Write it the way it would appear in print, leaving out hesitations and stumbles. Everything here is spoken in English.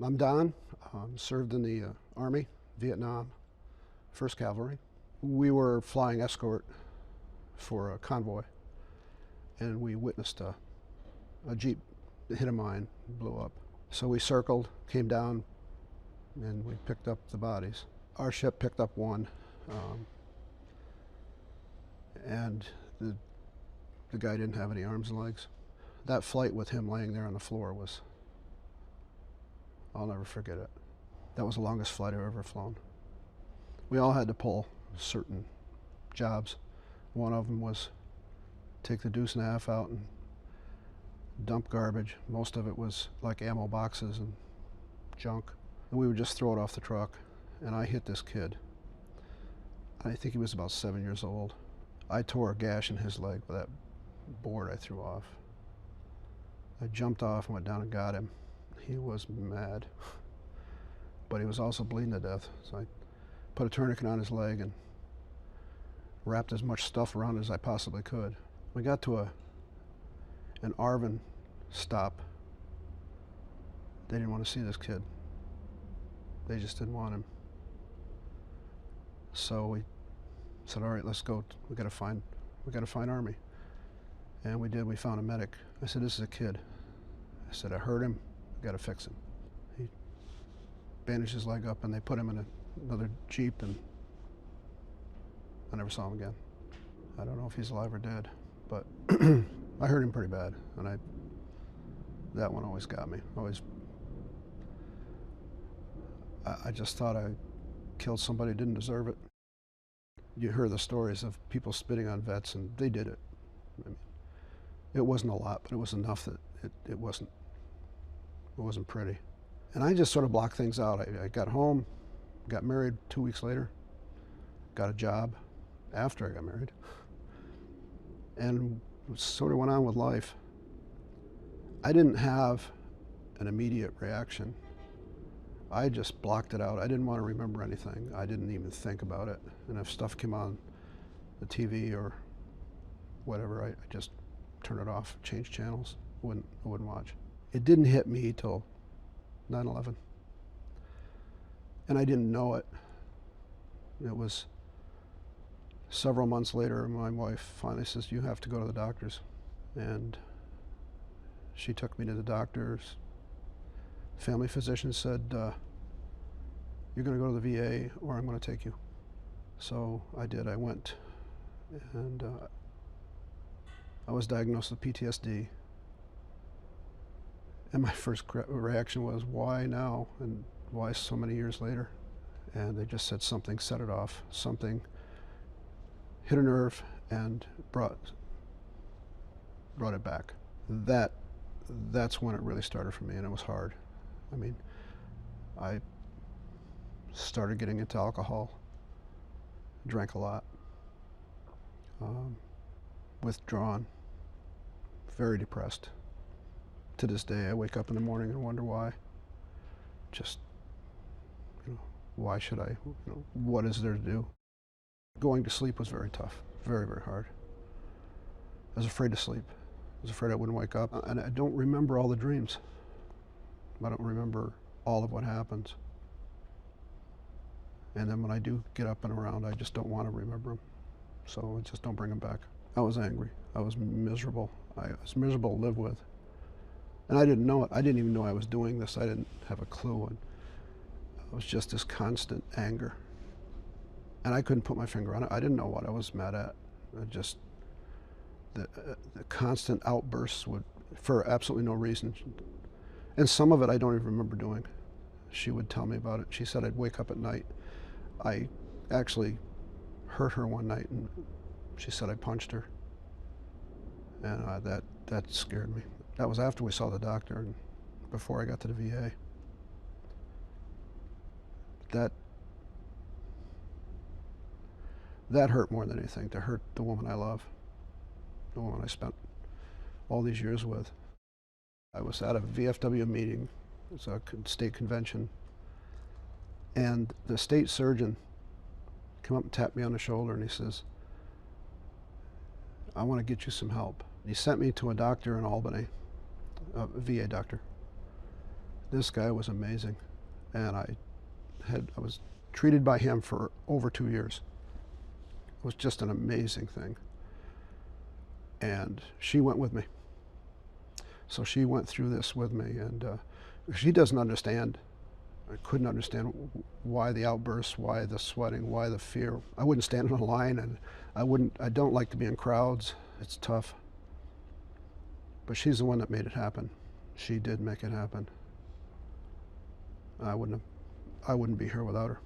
I'm Don. Served in the Army, Vietnam, 1st Cavalry. We were flying escort for a convoy, and we witnessed a Jeep that hit a mine, blew up. So we circled, came down, and we picked up the bodies. Our ship picked up one, and the guy didn't have any arms and legs. That flight with him laying there on the floor was, I'll never forget it. That was the longest flight I've ever flown. We all had to pull certain jobs. One of them was take the deuce and a half out and dump garbage. Most of it was like ammo boxes and junk. And we would just throw it off the truck. And I hit this kid. I think he was about 7 years old. I tore a gash in his leg with that board I threw off. I jumped off and went down and got him. He was mad, but he was also bleeding to death. So I put a tourniquet on his leg and wrapped as much stuff around it as I possibly could. We got to an Arvin stop. They didn't want to see this kid. They just didn't want him. So we said, all right, let's go. We gotta find Army. And we did. We found a medic. I said, this is a kid. I said, I hurt him. We gotta fix him. He bandaged his leg up, and they put him in another Jeep, and I never saw him again. I don't know if he's alive or dead, but I hurt him pretty bad, and that one always got me. I just thought I killed somebody who didn't deserve it. You hear the stories of people spitting on vets, and they did it. I mean, it wasn't a lot, but it was enough that it wasn't pretty. And I just sort of blocked things out. I got home, got married 2 weeks later, got a job after I got married, and sort of went on with life. I didn't have an immediate reaction. I just blocked it out. I didn't want to remember anything. I didn't even think about it. And if stuff came on the TV or whatever, I just turn it off, change channels. I wouldn't watch. It didn't hit me till 9/11. And I didn't know it. It was several months later, my wife finally says, you have to go to the doctors. And she took me to the doctors. Family physician said, you're going to go to the VA or I'm going to take you. So I did. I went, and I was diagnosed with PTSD. And my first reaction was, why now? And why so many years later? And they just said something set it off. Something hit a nerve and brought it back. That's when it really started for me, and it was hard. I mean, I started getting into alcohol, drank a lot, withdrawn, very depressed. To this day, I wake up in the morning and wonder why. Just, why should I, what is there to do? Going to sleep was very tough, very, very hard. I was afraid to sleep. I was afraid I wouldn't wake up. And I don't remember all the dreams. I don't remember all of what happens. And then when I do get up and around, I just don't want to remember them. So I just don't bring them back. I was angry. I was miserable. I was miserable to live with. And I didn't know it. I didn't even know I was doing this. I didn't have a clue. And it was just this constant anger. And I couldn't put my finger on it. I didn't know what I was mad at. The constant outbursts for absolutely no reason. And some of it I don't even remember doing. She would tell me about it. She said I'd wake up at night. I actually hurt her one night, and she said I punched her. And that scared me. That was after we saw the doctor and before I got to the VA. That hurt more than anything, to hurt the woman I love, the woman I spent all these years with. I was at a VFW meeting, it's a state convention, and the state surgeon came up and tapped me on the shoulder and he says, I want to get you some help. He sent me to a doctor in Albany, a VA doctor, This guy was amazing, and I was treated by him for over 2 years. It was just an amazing thing. And she went with me. So she went through this with me, and she doesn't understand. I couldn't understand why the outbursts, why the sweating, why the fear. I wouldn't stand in a line, and I don't like to be in crowds. It's tough. But she's the one that made it happen. She did make it happen. I wouldn't be here without her.